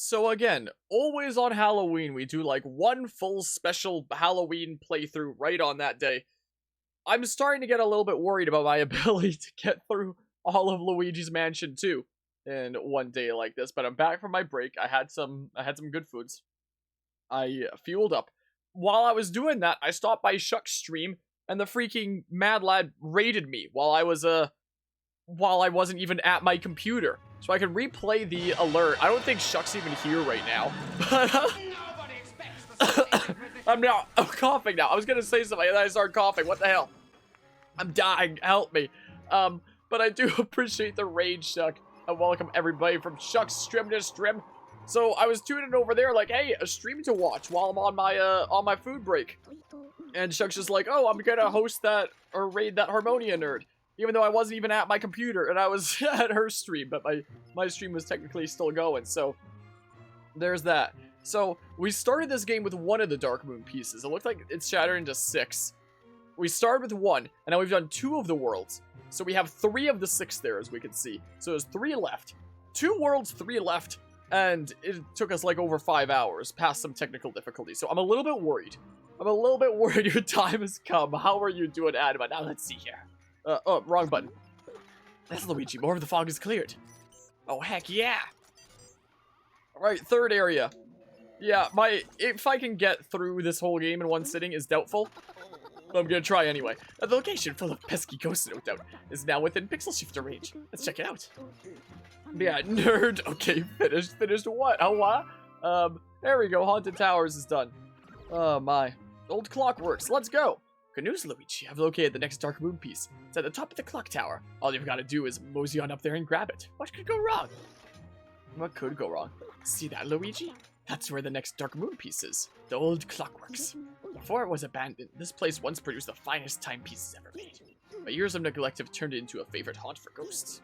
So again, always on Halloween, we do like one full special Halloween playthrough right on that day. I'm starting to get a little bit worried about my ability to get through all of Luigi's Mansion 2 in one day like this, but I'm back from my break. I had some good foods. I fueled up. While I was doing that, I stopped by Shuck's stream, and the freaking mad lad raided me while I wasn't even at my computer. So I can replay the alert. I don't think Shuck's even here right now. But I'm coughing now. I was gonna say something and then I started coughing. What the hell? I'm dying. Help me. But I do appreciate the raid, Shuck. And welcome everybody from Shuck's stream to stream. So I was tuning over there like, hey, a stream to watch while I'm on my food break. And Shuck's just like, oh, I'm gonna host that or raid that Harmonia nerd. Even though I wasn't even at my computer and I was at her stream, but my stream was technically still going, so there's that. So we started this game with one of the Dark Moon pieces. It looked like it's shattered into 6. We started with 1, and now we've done 2 of the worlds. So we have 3 of the 6 there, as we can see. So there's 3 left. 2 worlds, 3 left, and it took us like over 5 hours, past some technical difficulty. So I'm a little bit worried. Your time has come. How are you doing, Adama? Now let's see here. Oh, wrong button. That's Luigi. More of the fog is cleared. Oh, heck yeah. Alright, third area. Yeah, if I can get through this whole game in one sitting is doubtful. But I'm gonna try anyway. The location full of pesky ghosts, no doubt, is now within pixel shifter range. Let's check it out. Yeah, nerd. Okay, finished. Finished what? Oh, what? There we go. Haunted Towers is done. Oh, my. Old Clockworks. Let's go. Good news, Luigi. I've located the next Dark Moon piece. It's at the top of the clock tower. All you've got to do is mosey on up there and grab it. What could go wrong? What could go wrong? See that, Luigi? That's where the next Dark Moon piece is. The old Clockworks. Before it was abandoned, this place once produced the finest timepieces ever made. But years of neglect have turned it into a favorite haunt for ghosts.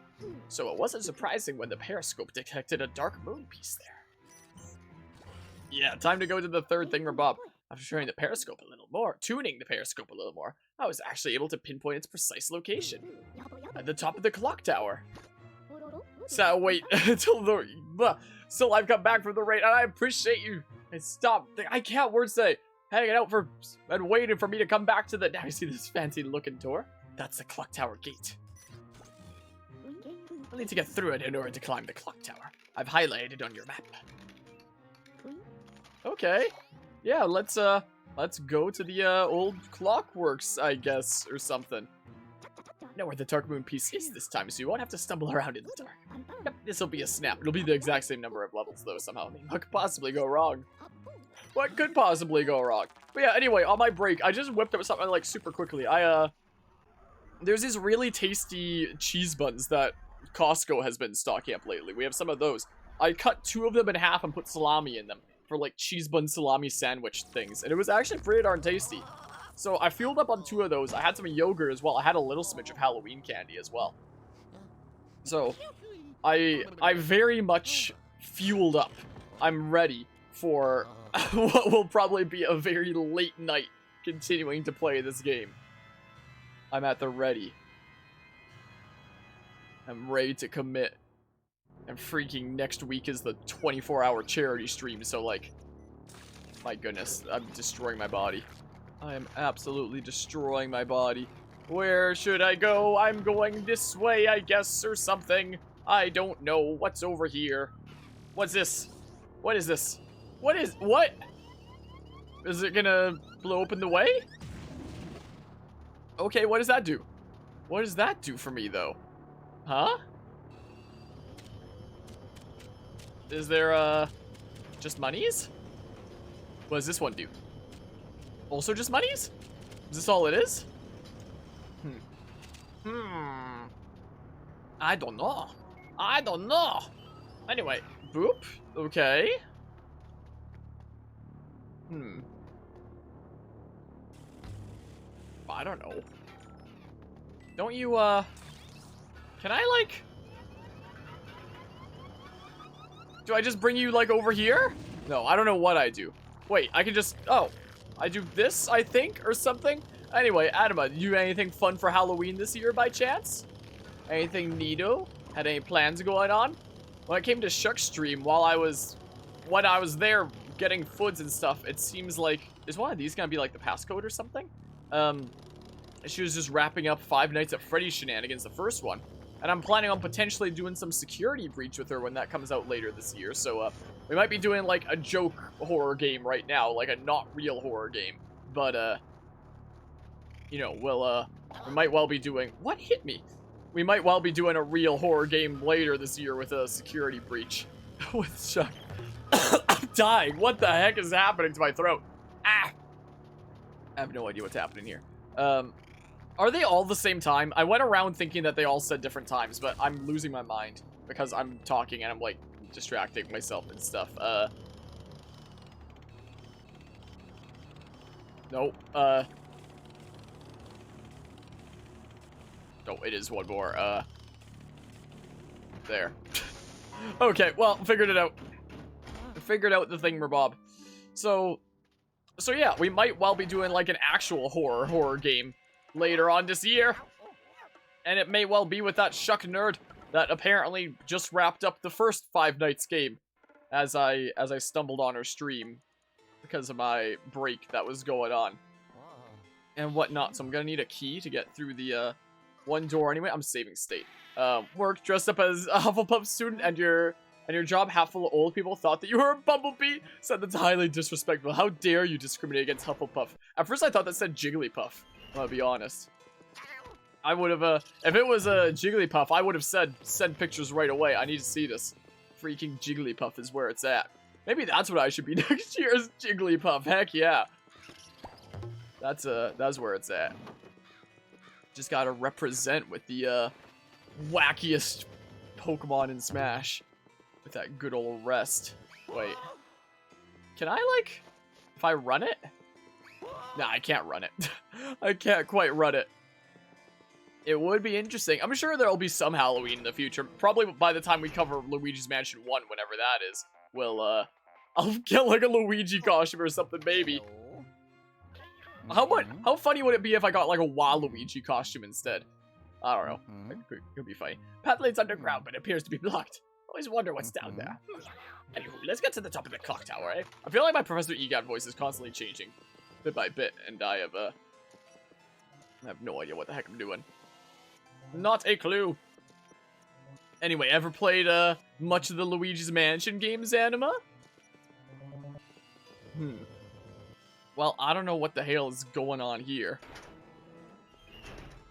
So it wasn't surprising when the periscope detected a Dark Moon piece there. Yeah, time to go to the third thingamabob. After tuning the periscope a little more, I was actually able to pinpoint its precise location. At the top of the clock tower. So wait until so I've come back from the raid, and I appreciate you. And stop. I can't word say. Hanging out and waiting for me to come back to the. Now you see this fancy looking door? That's the clock tower gate. I'll need to get through it in order to climb the clock tower. I've highlighted on your map. Okay. Yeah, let's go to the old Clockworks, I guess, or something. Know where the Dark Moon piece is this time, so you won't have to stumble around in the dark. Yep, this'll be a snap. It'll be the exact same number of levels, though, somehow. I mean, what could possibly go wrong? What could possibly go wrong? But yeah, anyway, on my break, I just whipped up something, like, super quickly. There's these really tasty cheese buns that Costco has been stocking up lately. We have some of those. I cut 2 of them in half and put salami in them for, like, cheese bun salami sandwich things. And it was actually pretty darn tasty. So I fueled up on 2 of those. I had some yogurt as well. I had a little smidge of Halloween candy as well. So I very much fueled up. I'm ready for what will probably be a very late night continuing to play this game. I'm at the ready. I'm ready to commit. And freaking next week is the 24-hour charity stream, so like, my goodness, I'm destroying my body. I am absolutely destroying my body. Where should I go? I'm going this way, I guess, or something. I don't know. What's over here? What's this? What is this? What? Is it gonna blow open the way? Okay, what does that do? What does that do for me, though? Huh? Is there, just monies? What does this one do? Also just monies? Is this all it is? I don't know. I don't know. Anyway, boop. Okay. I don't know. Don't you, can I, like... Do I just bring you, like, over here? No, I don't know what I do. Wait, I can just... Oh. I do this, I think, or something? Anyway, Adama, you anything fun for Halloween this year, by chance? Anything neato? Had any plans going on? When I came to Shuck's stream, while I was when I was there getting foods and stuff, it seems like, is one of these gonna be like the passcode or something? She was just wrapping up Five Nights at Freddy's shenanigans, the first one. And I'm planning on potentially doing some security breach with her when that comes out later this year. So, we might be doing like a joke horror game right now, like a not real horror game. But, you know, we might well be doing, what hit me? We might well be doing a real horror game later this year with a security breach. With Chuck. I'm dying. What the heck is happening to my throat? Ah! I have no idea what's happening here. Are they all the same time? I went around thinking that they all said different times, but I'm losing my mind because I'm talking and I'm like distracting myself and stuff. Nope. No, it is one more. There. Okay, well, figured it out. Figured out the thingamabob. So yeah, we might well be doing like an actual horror game later on this year. And it may well be with that Shuck nerd that apparently just wrapped up the first Five Nights game as I stumbled on her stream because of my break that was going on and whatnot. So I'm gonna need a key to get through the one door anyway. I'm saving state. Work dressed up as a Hufflepuff student and your job half full of old people thought that you were a bumblebee. Said that's highly disrespectful. How dare you discriminate against Hufflepuff? At first I thought that said Jigglypuff. I'll be honest. I would have, if it was a Jigglypuff, I would have said, send pictures right away. I need to see this. Freaking Jigglypuff is where it's at. Maybe that's what I should be next year is Jigglypuff. Heck yeah. That's where it's at. Just gotta represent with the, wackiest Pokemon in Smash. With that good old rest. Wait. Can I, like, if I run it? Nah, I can't run it. I can't quite run it. It would be interesting. I'm sure there'll be some Halloween in the future. Probably by the time we cover Luigi's Mansion 1, whenever that is. We'll, I'll get, like, a Luigi costume or something, maybe. How funny would it be if I got, like, a Waluigi costume instead? I don't know. It could be funny. Path leads underground, but appears to be blocked. Always wonder what's down there. Anywho, let's get to the top of the clock tower, eh? I feel like my Professor EGAT voice is constantly changing. Bit by bit, and I have no idea what the heck I'm doing. Not a clue. Anyway, ever played, much of the Luigi's Mansion games, Anima? Well, I don't know what the hell is going on here.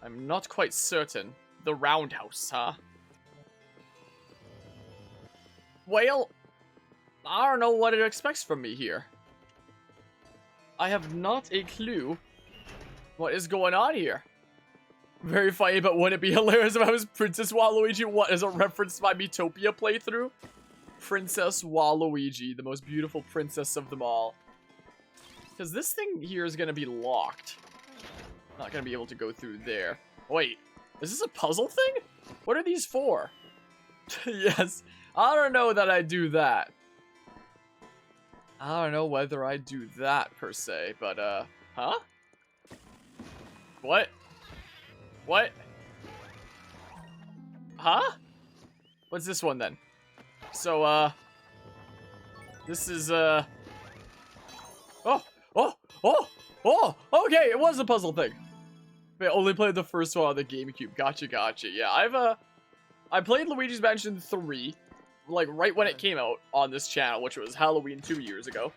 I'm not quite certain. The roundhouse, huh? Well, I don't know what it expects from me here. I have not a clue what is going on here. Very funny, but wouldn't it be hilarious if I was Princess Waluigi? What is a reference to my Miitopia playthrough? Princess Waluigi, the most beautiful princess of them all. Because this thing here is going to be locked. Not going to be able to go through there. Wait, is this a puzzle thing? What are these for? Yes, I don't know that I do that. I don't know whether I do that per se, but huh? What? What? Huh? What's this one then? So this is oh, okay, it was a puzzle thing. I only played the first one on the GameCube. Gotcha. Yeah, I played Luigi's Mansion 3, like, right when it came out on this channel, which was Halloween 2 years ago.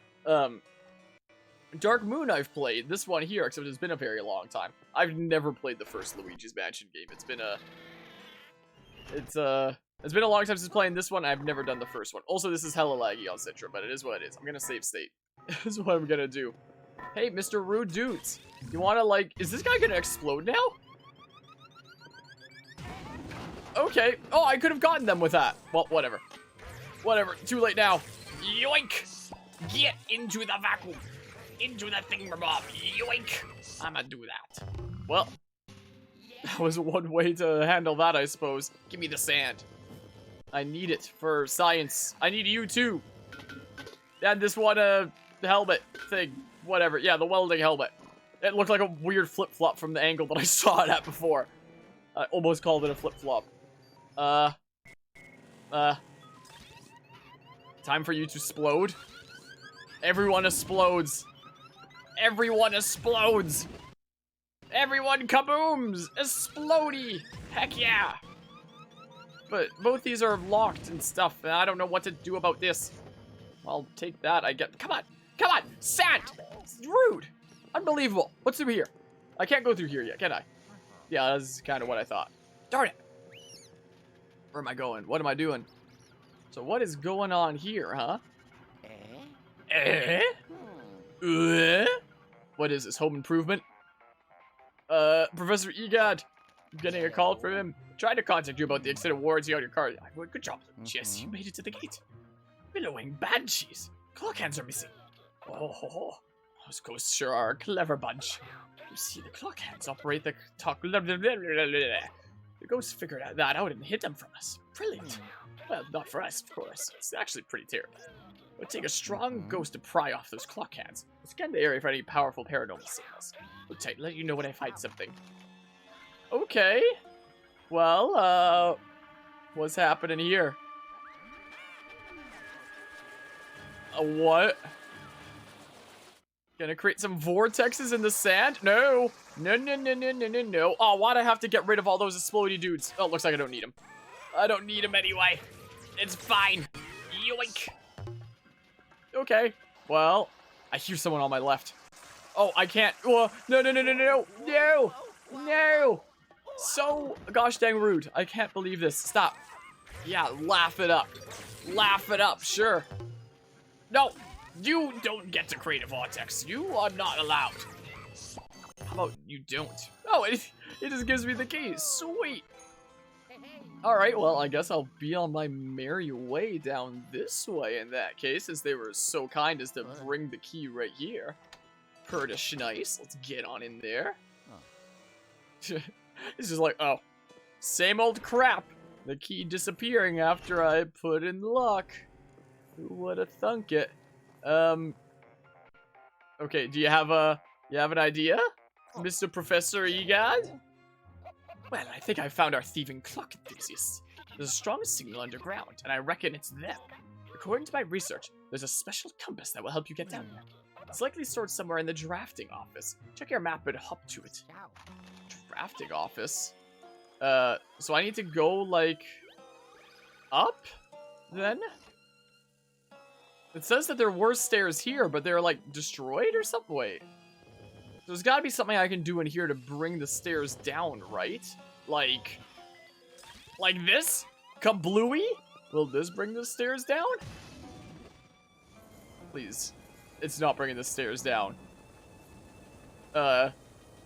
Dark Moon I've played, this one here, except it's been a very long time. I've never played the first Luigi's Mansion game. It's been a long time since playing this one. I've never done the first one. Also, this is hella laggy on Citra, but it is what it is. I'm gonna save state. This is what I'm gonna do. Hey, Mr. Rude Dudes. You wanna, like, is this guy gonna explode now? Okay. Oh, I could have gotten them with that. Well, whatever. Whatever. Too late now. Yoink! Get into the vacuum. Into the thingamabob. Yoink! I'ma do that. Well, that was one way to handle that, I suppose. Give me the sand. I need it for science. I need you too. And this one, helmet thing. Whatever. Yeah, the welding helmet. It looked like a weird flip-flop from the angle that I saw it at before. I almost called it a flip-flop. Time for you to explode. Everyone explodes. Everyone explodes. Everyone kabooms. Explodey. Heck yeah. But both these are locked and stuff, and I don't know what to do about this. I'll take that, I get. Come on. Come on. Sand. It's rude. Unbelievable. What's through here? I can't go through here yet, can I? Yeah, that's kind of what I thought. Darn it. Where am I going? What am I doing? So what is going on here, huh? What is this, home improvement? Professor Egad. I'm getting a call from him. Tried to contact you about the extended warranty on your car. Good job. Yes, you made it to the gate. Billowing banshees. Clock hands are missing. Oh, those ghosts sure are a clever bunch. You see, the clock hands operate the talk. The ghosts figured that out and hid them from us. Brilliant. Well, not for us, of course. It's actually pretty terrible. It would take a strong ghost to pry off those clock hands. Scan the area for any powerful paranormal signals. Hold tight, let you know when I find something. Okay. Well, what's happening here? What? Gonna create some vortexes in the sand? No. No. Oh, why'd I have to get rid of all those explodey dudes? Oh, looks like I don't need them. I don't need them anyway. It's fine. Yoink. Okay. Well, I hear someone on my left. Oh, I can't. Oh, no. So gosh dang rude. I can't believe this. Stop. Yeah, laugh it up. Laugh it up, sure. No, you don't get to create a vortex. You are not allowed. How about you don't? Oh, it just gives me the key. Sweet. All right, well, I guess I'll be on my merry way down this way in that case, since they were so kind as to bring the key right here. Pretty nice. Let's get on in there. It's just like, oh, same old crap. The key disappearing after I put in the lock. Who would have thunk it? Okay, do you have an idea, Mr. Professor Egad? Well, I think I found our thieving clock enthusiasts. There's a strong signal underground, and I reckon it's them. According to my research, there's a special compass that will help you get down there. It's likely stored somewhere in the drafting office. Check your map and hop to it. Drafting office? So I need to go, like, up, then? It says that there were stairs here, but they're, like, destroyed or something? Wait. There's gotta be something I can do in here to bring the stairs down, right? Like this? Kablooey? Will this bring the stairs down? Please. It's not bringing the stairs down. But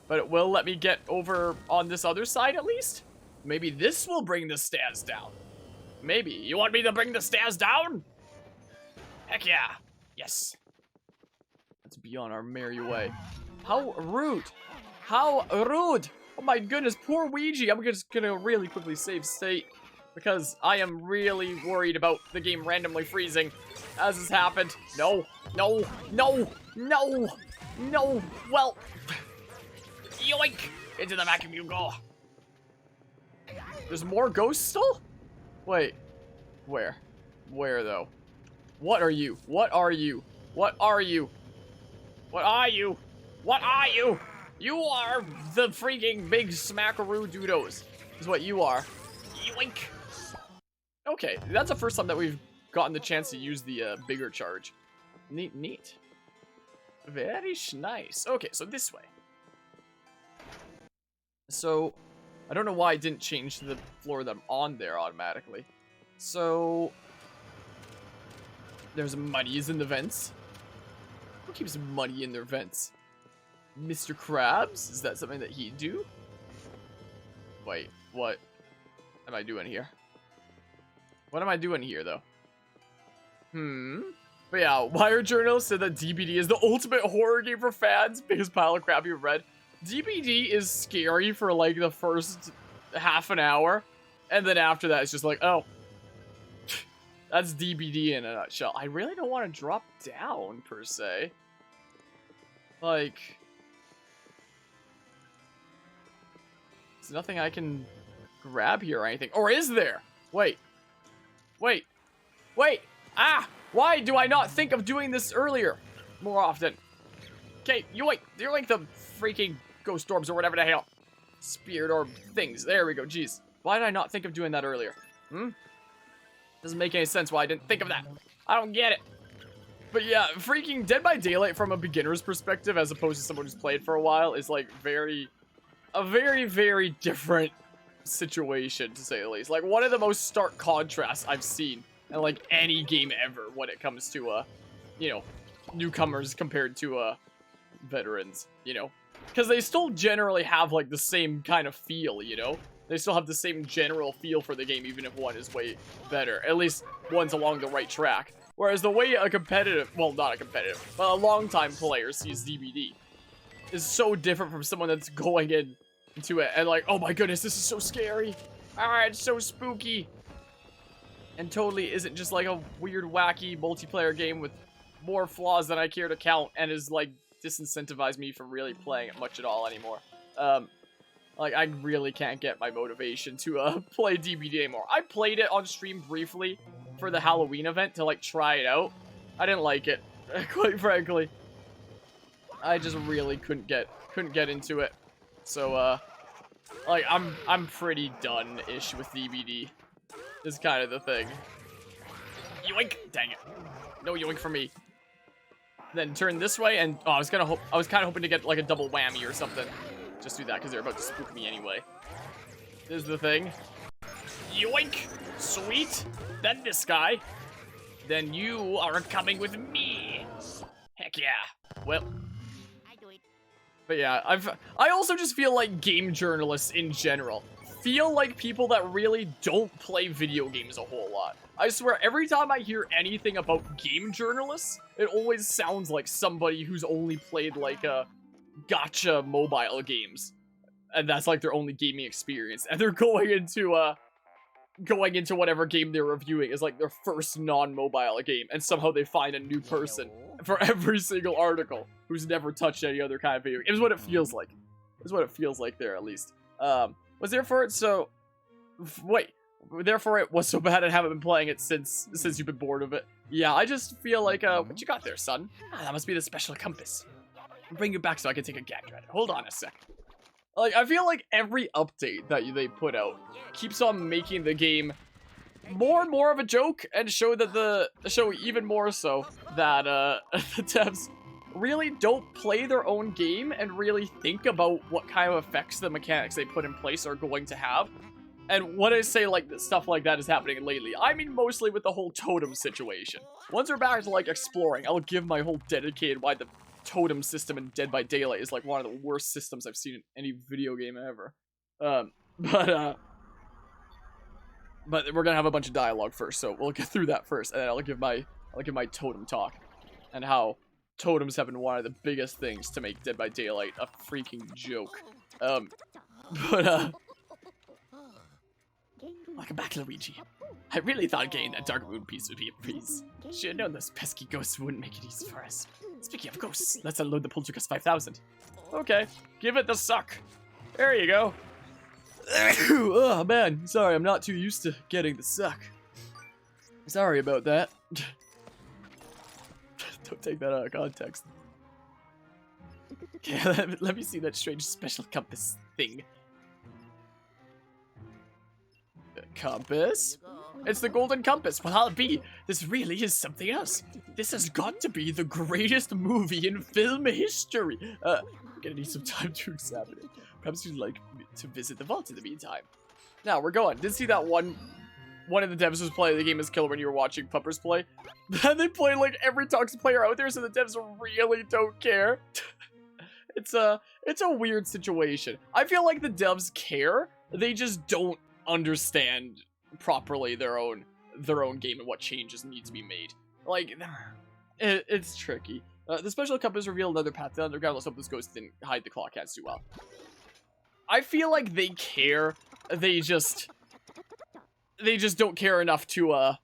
it will let me get over on this other side at least? Maybe this will bring the stairs down. Maybe. You want me to bring the stairs down? Heck yeah. Yes. Let's be on our merry way. How rude. How rude. Oh my goodness, poor Luigi. I'm just gonna really quickly save state because I am really worried about the game randomly freezing as has happened. No. Well, yoink. Into the vacuum you go. There's more ghosts still? Wait. Where? Where though? What are you? What are you? What are you? What are you? What are you? You are the freaking big smackaroo doodles. Is what you are. Yoink. Okay, that's the first time that we've gotten the chance to use the bigger charge. Neat. Very nice. Okay, so this way. So, I don't know why I didn't change the floor that I'm on there automatically. So, there's monies in the vents. Who keeps money in their vents? Mr. Krabs? Is that something that he'd do? Wait, what am I doing here? What am I doing here, though? But yeah, Wire Journalist said that DBD is the ultimate horror game for fans. Biggest pile of crap you've read. DBD is scary for, like, the first half an hour. And then after that, it's just like, oh. That's DBD in a nutshell. I really don't want to drop down, per se. Like... There's nothing I can grab here or anything. Or is there? Wait. Ah! Why do I not think of doing this earlier? More often. Okay, yoink. Yoink the freaking ghost orbs or whatever the hell. Spirit orb things. There we go. Jeez. Why did I not think of doing that earlier? Doesn't make any sense why I didn't think of that. I don't get it. But yeah, freaking Dead by Daylight from a beginner's perspective as opposed to someone who's played for a while is like a very, very different situation, to say the least. Like, one of the most stark contrasts I've seen in, like, any game ever when it comes to, you know, newcomers compared to, veterans, you know? Because they still generally have, like, the same kind of feel, you know? They still have the same general feel for the game, even if one is way better. At least, one's along the right track. Whereas the way a competitive, well, not a competitive, but a long-time player sees DBD is so different from someone that's going into it and like, oh my goodness, this is so scary. It's so spooky. And totally isn't just like a weird, wacky multiplayer game with more flaws than I care to count and is like disincentivized me from really playing it much at all anymore. Like, I really can't get my motivation to play DBD anymore. I played it on stream briefly for the Halloween event to like try it out. I didn't like it, quite frankly. I just really couldn't get into it. So like I'm pretty done-ish with DBD. Is kind of the thing. Yoink! Dang it. No yoink for me. Then turn this way and I was kind of hoping to get like a double whammy or something. Just do that because they're about to spook me anyway. This is the thing. Yoink! Sweet! Then this guy. Then you are coming with me. Heck yeah. Well. But yeah, I also just feel like game journalists in general feel like people that really don't play video games a whole lot. I swear, every time I hear anything about game journalists, it always sounds like somebody who's only played like gacha mobile games. And that's like their only gaming experience. And they're going into whatever game they're reviewing is like their first non-mobile game, and somehow they find a new person for every single article who's never touched any other kind of video game. Is what it feels like. Is what it feels like there, at least. Was Therefore It so... Wait. Therefore It was so bad I haven't been playing it since you've been bored of it. Yeah, I just feel like, what you got there, son? That must be the special compass. I'll bring you back so I can take a gander at it. Hold on a sec. Like, I feel like every update that they put out keeps on making the game more and more of a joke, and show even more so that the devs really don't play their own game and really think about what kind of effects the mechanics they put in place are going to have. And when I say like stuff like that is happening lately, I mean mostly with the whole totem situation. Once we're back to like exploring, I'll give my whole dedicated why the totem system in Dead by Daylight is like one of the worst systems I've seen in any video game ever. But we're gonna have a bunch of dialogue first, so we'll get through that first, and then I'll give my totem talk and how totems have been one of the biggest things to make Dead by Daylight a freaking joke. Welcome back, Luigi. I really thought getting that Dark Moon piece would be a breeze. Should have known those pesky ghosts wouldn't make it easy for us. Speaking of ghosts, let's unload the Poltergeist 5000. Okay, give it the suck. There you go. Oh man, sorry, I'm not too used to getting the suck. Sorry about that. Don't take that out of context. Okay, let me see that strange special compass thing. Compass? It's the golden compass. Well, I'll be. This really is something else. This has got to be the greatest movie in film history. I'm gonna need some time to examine it. Perhaps you'd like to visit the vault in the meantime. Now, we're going. Did see that one of the devs was playing the game as killer when you were watching Puppers play? Then they play like every toxic player out there, so the devs really don't care. It's a weird situation. I feel like the devs care. They just don't understand properly their own game and what changes need to be made. Like, it's tricky. The special compass revealed another path to the underground. Let's hope this ghost didn't hide the clock cats too well. I feel like they care. They just don't care enough to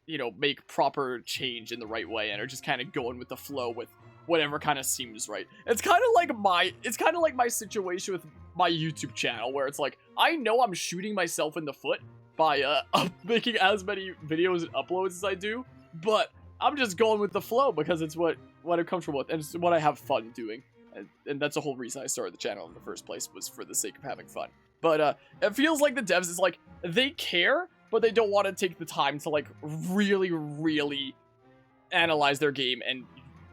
you know, make proper change in the right way, and are just kind of going with the flow with whatever kind of seems right. It's kind of like my situation with my YouTube channel, where it's like, I know I'm shooting myself in the foot by making as many videos and uploads as I do, but I'm just going with the flow because it's what I'm comfortable with, and it's what I have fun doing. And that's the whole reason I started the channel in the first place, was for the sake of having fun. But it feels like the devs is like, they care, but they don't want to take the time to like really, really analyze their game and,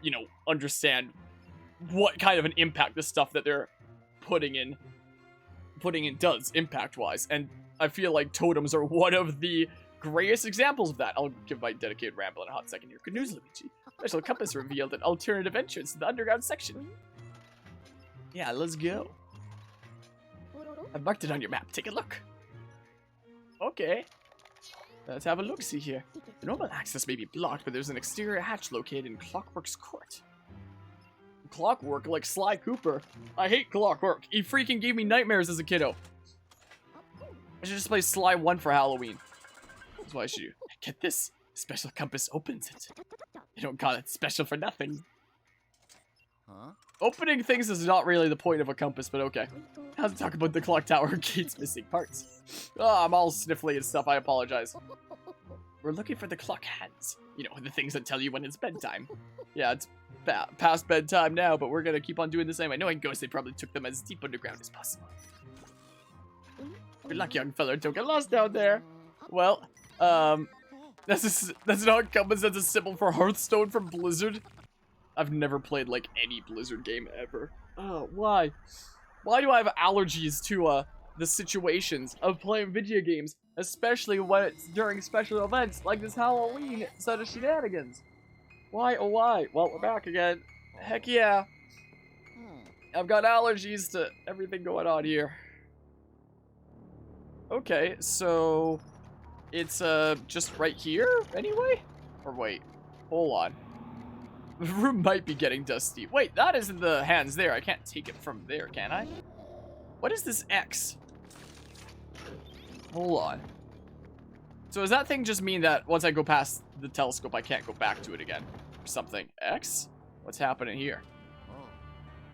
you know, understand what kind of an impact the stuff that they're putting in does impact-wise. And I feel like totems are one of the greatest examples of that. I'll give my dedicated ramble in a hot second here. Good news, Luigi. Special compass revealed an alternative entrance to the underground section. Yeah, let's go. I've marked it on your map. Take a look. Okay. Let's have a look-see here. The normal access may be blocked, but there's an exterior hatch located in Clockworks Court. Clockwork, like Sly Cooper. I hate Clockwork. He freaking gave me nightmares as a kiddo. I should just play Sly 1 for Halloween. That's what I should do. Get this. Special compass opens it. They don't call it special for nothing. Huh? Opening things is not really the point of a compass, but okay. How's to talk about the clock tower gate's missing parts? Oh, I'm all sniffly and stuff. I apologize. We're looking for the clock hands. You know, the things that tell you when it's bedtime. Yeah, it's past bedtime now, but we're gonna keep on doing the same. I know in Ghost they probably took them as deep underground as possible. Good luck, young fella. Don't get lost down there. Well, that's not compass. That's a symbol for Hearthstone from Blizzard. I've never played, like, any Blizzard game ever. Oh, why? Why do I have allergies to, the situations of playing video games, especially when it's during special events like this Halloween set of shenanigans? Why, oh why? Well, we're back again. Heck yeah. I've got allergies to everything going on here. Okay, so it's, just right here, anyway? Or wait, hold on. The room might be getting dusty. Wait, that isn't the hands there. I can't take it from there, can I? What is this X? Hold on. So does that thing just mean that once I go past the telescope, I can't go back to it again? Or something. X? What's happening here?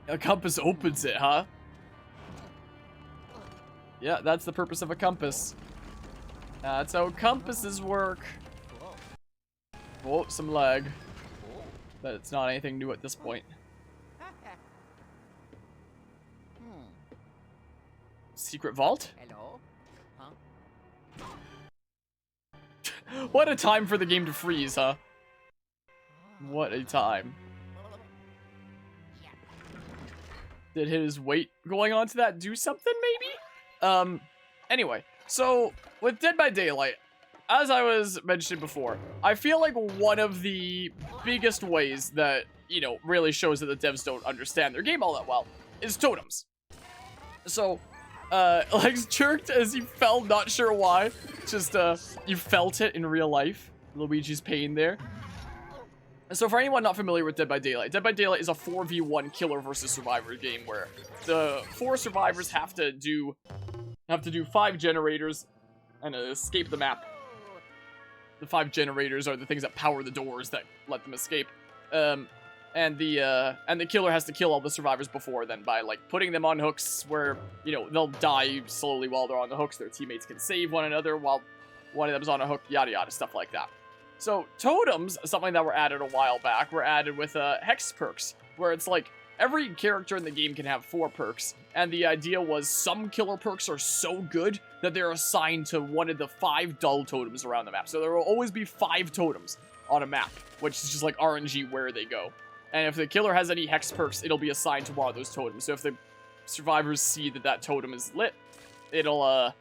A compass opens it, huh? Yeah, that's the purpose of a compass. That's how compasses work. Oh, some lag. But it's not anything new at this point. Secret vault? Hello? Huh? What a time for the game to freeze, huh? What a time. Did his weight going on to that do something, maybe? Anyway, so with Dead by Daylight, as I was mentioning before, I feel like one of the biggest ways that, you know, really shows that the devs don't understand their game all that well is totems. So, Legs jerked as he fell, not sure why. Just, you felt it in real life. Luigi's pain there. So for anyone not familiar with Dead by Daylight is a 4v1 killer versus survivor game where the 4 survivors have to do 5 generators and escape the map. The 5 generators are the things that power the doors that let them escape. And the killer has to kill all the survivors before then by, like, putting them on hooks where, you know, they'll die slowly while they're on the hooks. Their teammates can save one another while one of them's on a hook, yada yada, stuff like that. So, totems, something that were added a while back, were added with hex perks, where it's like, every character in the game can have 4 perks, and the idea was some killer perks are so good that they're assigned to one of the 5 dull totems around the map. So there will always be 5 totems on a map, which is just like RNG where they go. And if the killer has any hex perks, it'll be assigned to one of those totems. So if the survivors see that that totem is lit, it'll,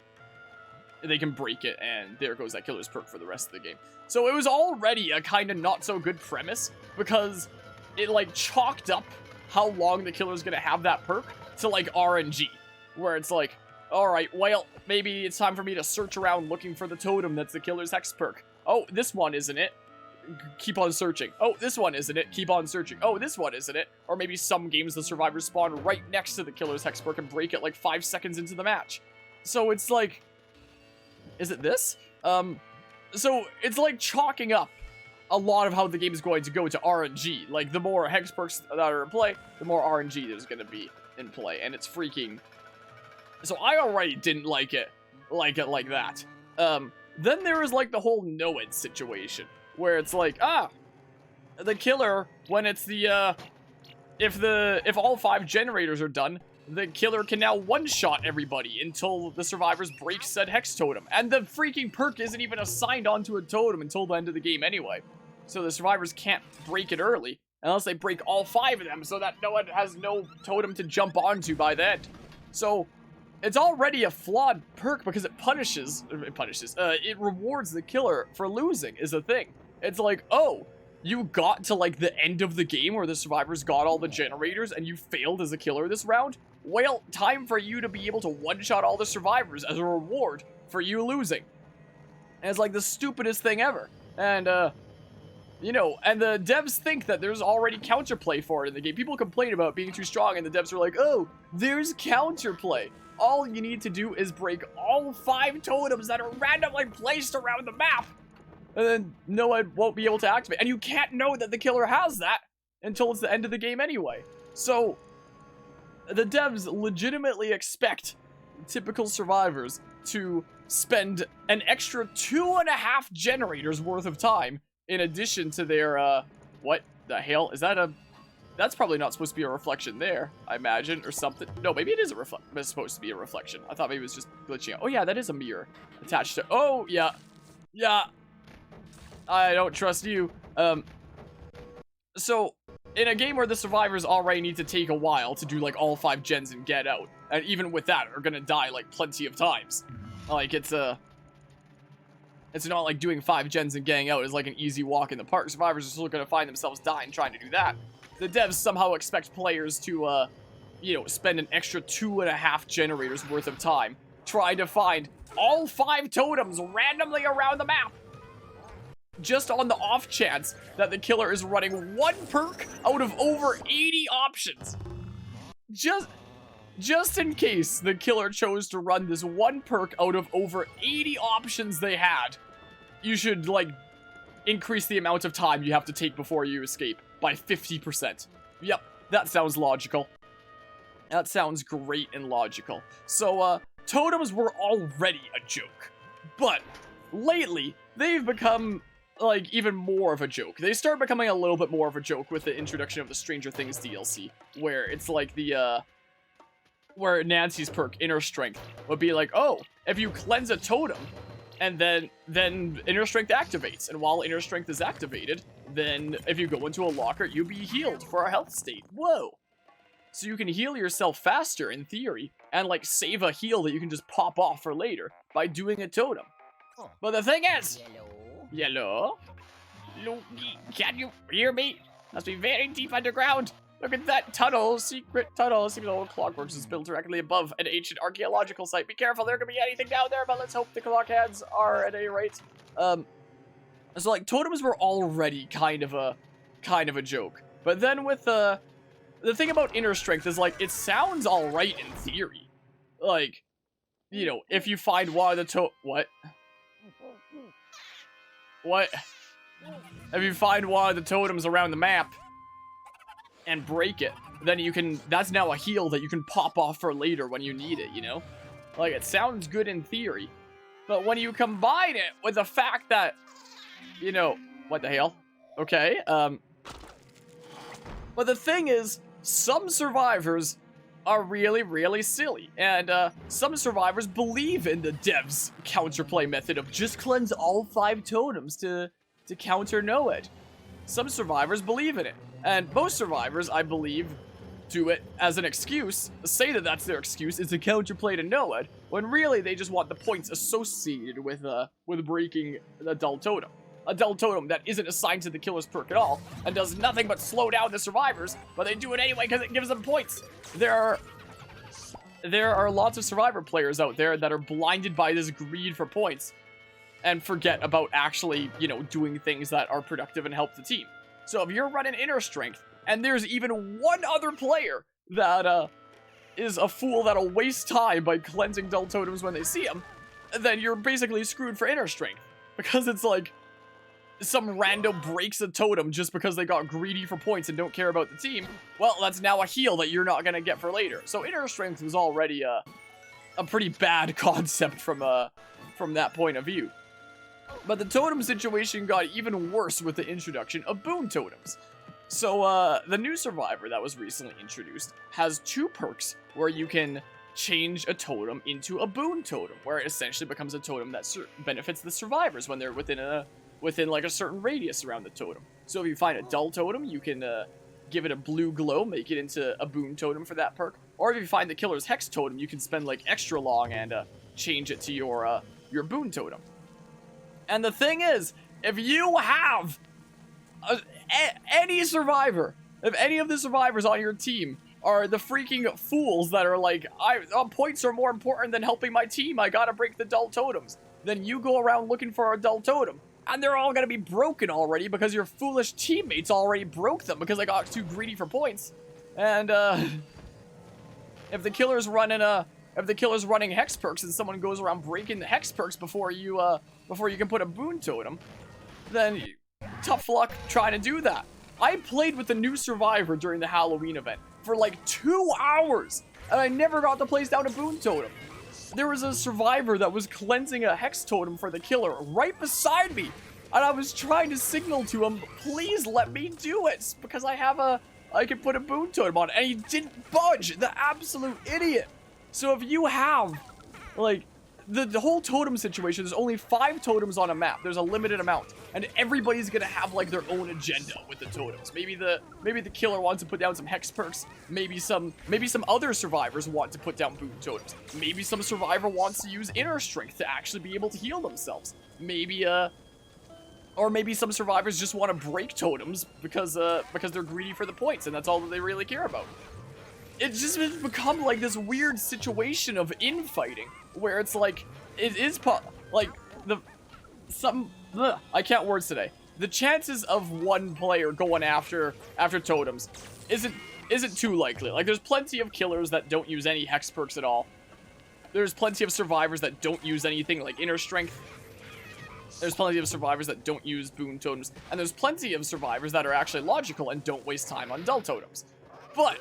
they can break it, and there goes that killer's perk for the rest of the game. So it was already a kind of not so good premise, because it, like, chalked up how long the killer's gonna have that perk to, like, RNG. Where it's like, alright, well, maybe it's time for me to search around looking for the totem that's the killer's hex perk. Oh, this one isn't it. Keep on searching. Oh, this one isn't it. Keep on searching. Oh, this one isn't it. Or maybe some games the survivors spawn right next to the killer's hex perk and break it like 5 seconds into the match. So it's like, is it this? So it's like chalking up a lot of how the game is going to go to RNG. Like, the more hex perks that are in play, the more RNG there's going to be in play. And it's freaking... So I already didn't like it like that. Then there was, like, the whole know-it situation. Where it's like, the killer, when it's the, if all 5 generators are done, the killer can now one-shot everybody until the survivors break said hex totem. And the freaking perk isn't even assigned onto a totem until the end of the game anyway. So the survivors can't break it early unless they break all 5 of them, so that no one has no totem to jump onto by then. So it's already a flawed perk because it it rewards the killer for losing is the thing. It's like, oh, you got to like the end of the game where the survivors got all the generators and you failed as a killer this round? Well, time for you to be able to one-shot all the survivors as a reward for you losing. And it's like the stupidest thing ever. And, you know, and the devs think that there's already counterplay for it in the game. People complain about being too strong, and the devs are like, oh, there's counterplay. All you need to do is break all 5 totems that are randomly placed around the map, and then no one won't be able to activate. And you can't know that the killer has that until it's the end of the game anyway. So the devs legitimately expect typical survivors to spend an extra 2.5 generators worth of time in addition to their, what the hell? Is that that's probably not supposed to be a reflection there, I imagine, or something. No, maybe it is it's supposed to be a reflection. I thought maybe it was just glitching out. Oh yeah, that is a mirror attached to, oh yeah. Yeah. I don't trust you. So, in a game where the survivors already need to take a while to do, like, all 5 gens and get out, and even with that, are gonna die, like, plenty of times. Like, it's not like doing 5 gens and getting out is, like, an easy walk in the park. Survivors are still gonna find themselves dying trying to do that. The devs somehow expect players to, you know, spend an extra 2.5 generators worth of time trying to find all 5 totems randomly around the map. Just on the off chance that the killer is running 1 perk out of over 80 options. Just in case the killer chose to run this 1 perk out of over 80 options they had, you should, like, increase the amount of time you have to take before you escape by 50%. Yep, that sounds logical. That sounds great and logical. So, totems were already a joke. But, lately, they've become, like, even more of a joke. They start becoming a little bit more of a joke with the introduction of the Stranger Things DLC, where it's like the, where Nancy's perk, Inner Strength, would be like, oh, if you cleanse a totem, and then Inner Strength activates, and while Inner Strength is activated, then if you go into a locker, you'll be healed for a health state. Whoa! So you can heal yourself faster, in theory, and, like, save a heal that you can just pop off for later by doing a totem. But the thing is... Yellow? Luigi, can you hear me? Must be very deep underground. Look at that tunnel, secret tunnel. Seems old Clockworks is built directly above an ancient archaeological site. Be careful, there could be anything down there, but let's hope the clock heads are at any rate. So, like, totems were already kind of a joke. But then with, the thing about Inner Strength is, like, it sounds alright in theory. Like, you know, if you find one of the what? What? If you find one of the totems around the map and break it, then you can, that's now a heal that you can pop off for later when you need it, you know? Like, it sounds good in theory, but when you combine it with the fact that, you know, what the hell? Okay, but the thing is, some survivors are really, really silly, and some survivors believe in the devs' counterplay method of just cleanse all 5 totems to counter Noed. Some survivors believe in it, and most survivors, I believe, do it as an excuse, say that that's their excuse, is to counterplay to Noed, when really they just want the points associated with breaking the dull totem. A dull totem that isn't assigned to the killer's perk at all, and does nothing but slow down the survivors, but they do it anyway because it gives them points. There are lots of survivor players out there that are blinded by this greed for points, and forget about actually, you know, doing things that are productive and help the team. So if you're running Inner Strength, and there's even one other player that is a fool that'll waste time by cleansing dull totems when they see them, then you're basically screwed for Inner Strength. Because it's like, some rando breaks a totem just because they got greedy for points and don't care about the team, well, that's now a heal that you're not gonna get for later. So Inner Strength was already a pretty bad concept from that point of view. But the totem situation got even worse with the introduction of boon totems. So, the new survivor that was recently introduced has 2 perks where you can change a totem into a boon totem, where it essentially becomes a totem that benefits the survivors when they're within like a certain radius around the totem. So if you find a dull totem, you can give it a blue glow, make it into a boon totem for that perk. Or if you find the killer's hex totem, you can spend like extra long and change it to your boon totem. And the thing is, if you have any survivor, if any of the survivors on your team are the freaking fools that are like, points are more important than helping my team, I gotta break the dull totems, then you go around looking for a dull totem, and they're all gonna be broken already because your foolish teammates already broke them because they got too greedy for points. And if the killer's running hex perks and someone goes around breaking the hex perks before you can put a boon totem, then tough luck trying to do that. I played with the new survivor during the Halloween event for like 2 hours, and I never got to place down a boon totem. There was a survivor that was cleansing a hex totem for the killer right beside me, and I was trying to signal to him, please let me do it, because I can put a boon totem on, and he didn't budge, the absolute idiot. So if you have, like, the whole totem situation, there's only 5 totems on a map. There's a limited amount, and everybody's gonna have like their own agenda with the totems. Maybe the killer wants to put down some hex perks. Maybe some other survivors want to put down boon totems. Maybe some survivor wants to use inner strength to actually be able to heal themselves. Maybe or maybe some survivors just want to break totems because they're greedy for the points, and that's all that they really care about. It's just become like this weird situation of infighting where it's like, I can't words today. The chances of one player going after totems isn't too likely. Like, there's plenty of killers that don't use any hex perks at all. There's plenty of survivors that don't use anything like inner strength. There's plenty of survivors that don't use boon totems, and there's plenty of survivors that are actually logical and don't waste time on dull totems. But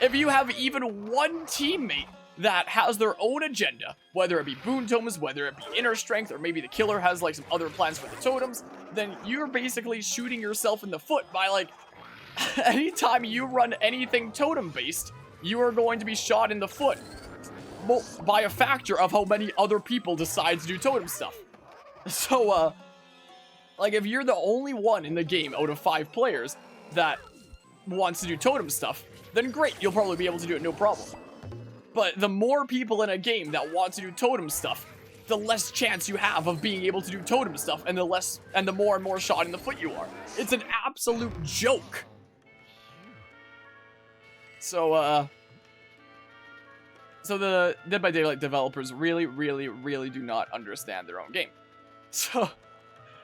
if you have even one teammate that has their own agenda, whether it be boon totems, whether it be inner strength, or maybe the killer has like some other plans for the totems, then you're basically shooting yourself in the foot by like, anytime you run anything totem based, you are going to be shot in the foot by a factor of how many other people decide to do totem stuff. So, like, if you're the only one in the game out of 5 players that wants to do totem stuff, then great, you'll probably be able to do it no problem. But the more people in a game that want to do totem stuff, the less chance you have of being able to do totem stuff, and the more and more shot in the foot you are. It's an absolute joke. So, so the Dead by Daylight developers really, really, really do not understand their own game. So,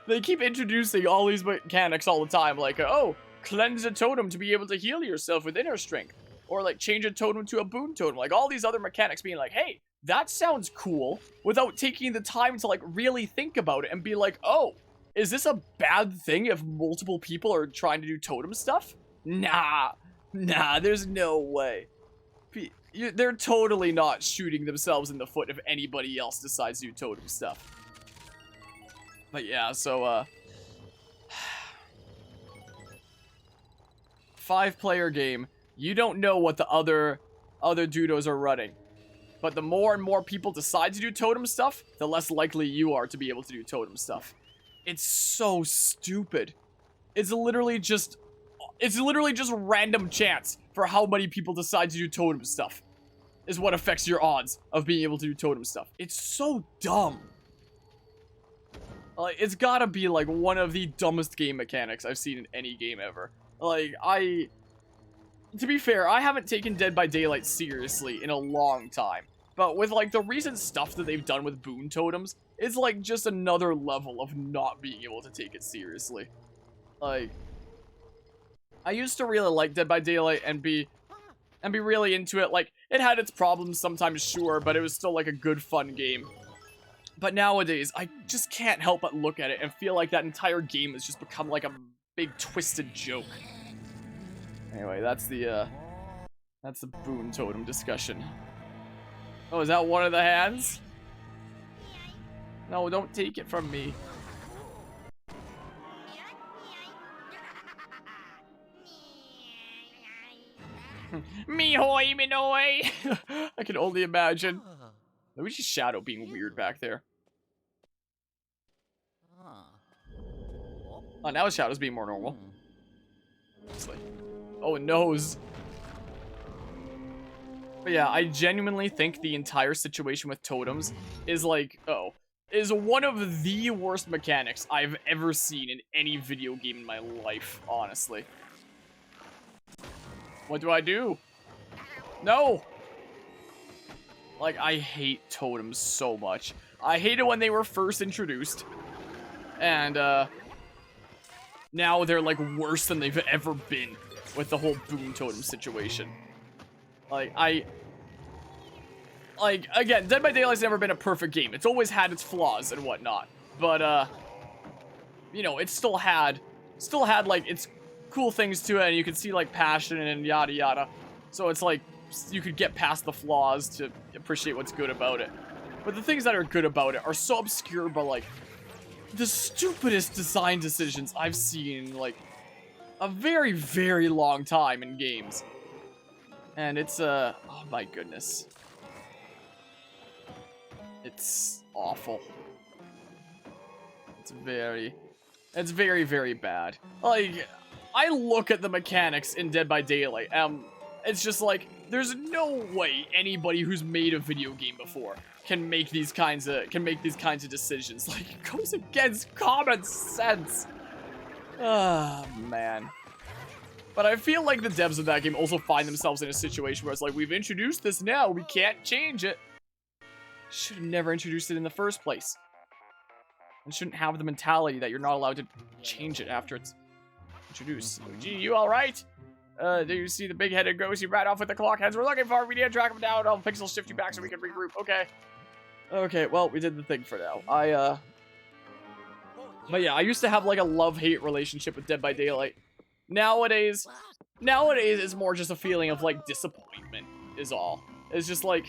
they keep introducing all these mechanics all the time, like, oh, cleanse a totem to be able to heal yourself with inner strength. Or, like, change a totem to a boon totem. Like, all these other mechanics being like, hey, that sounds cool, without taking the time to, like, really think about it and be like, oh, is this a bad thing if multiple people are trying to do totem stuff? Nah, there's no way. They're totally not shooting themselves in the foot if anybody else decides to do totem stuff. But yeah, so, 5-player game. You don't know what the other dudos are running. But the more and more people decide to do totem stuff, the less likely you are to be able to do totem stuff. It's so stupid. It's literally just random chance for how many people decide to do totem stuff is what affects your odds of being able to do totem stuff. It's so dumb. Like, it's gotta be like one of the dumbest game mechanics I've seen in any game ever. Like, to be fair, I haven't taken Dead by Daylight seriously in a long time. But with, like, the recent stuff that they've done with boon totems, it's, like, just another level of not being able to take it seriously. Like, I used to really like Dead by Daylight and be really into it. Like, it had its problems sometimes, sure, but it was still, like, a good, fun game. But nowadays, I just can't help but look at it and feel like that entire game has just become, like, a big, twisted joke. Anyway, that's the boon totem discussion. Oh, is that one of the hands? No, don't take it from me. Me hoy, me noy. I can only imagine. Luigi's shadow being weird back there. Oh, now his shadow's being more normal. Honestly. Oh, a nose. But yeah, I genuinely think the entire situation with totems is like, is one of the worst mechanics I've ever seen in any video game in my life, honestly. What do I do? No! Like, I hate totems so much. I hate it when they were first introduced. And, now they're, like, worse than they've ever been with the whole boon totem situation. Like, again, Dead by Daylight's never been a perfect game. It's always had its flaws and whatnot. But, you know, it still had, like, its cool things to it, and you could see, like, passion and yada yada. So it's like, you could get past the flaws to appreciate what's good about it. But the things that are good about it are so obscure, but, like, the stupidest design decisions I've seen in, like, a very, very long time in games. And it's, oh my goodness. It's awful. It's very, very bad. Like, I look at the mechanics in Dead by Daylight, it's just like, there's no way anybody who's made a video game before can make these kinds of decisions. Like, it goes against common sense. Ah, man. But I feel like the devs of that game also find themselves in a situation where it's like, we've introduced this now, we can't change it. Should have never introduced it in the first place. And shouldn't have the mentality that you're not allowed to change it after it's introduced. Luigi, you alright? Do you see the big-headed ghost you ran off with the clock heads we're looking for? We need to track him down. I'll pixel shift you back so we can regroup. Okay. Okay, well, we did the thing for now. But yeah, I used to have, like, a love-hate relationship with Dead by Daylight. Nowadays, it's more just a feeling of, like, disappointment is all. It's just, like,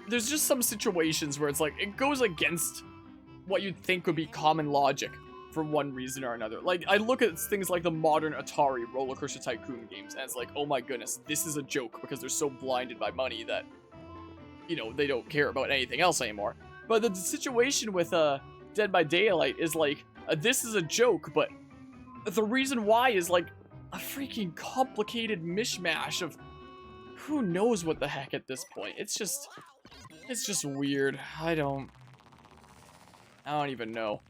there's just some situations where it's, like, it goes against what you'd think would be common logic for one reason or another. Like, I look at things like the modern Atari Roller Coaster Tycoon games, and it's like, oh my goodness, this is a joke because they're so blinded by money that, you know, they don't care about anything else anymore. But the situation with Dead by Daylight is like, this is a joke, but the reason why is like a freaking complicated mishmash of who knows what the heck at this point. It's just weird. I don't even know.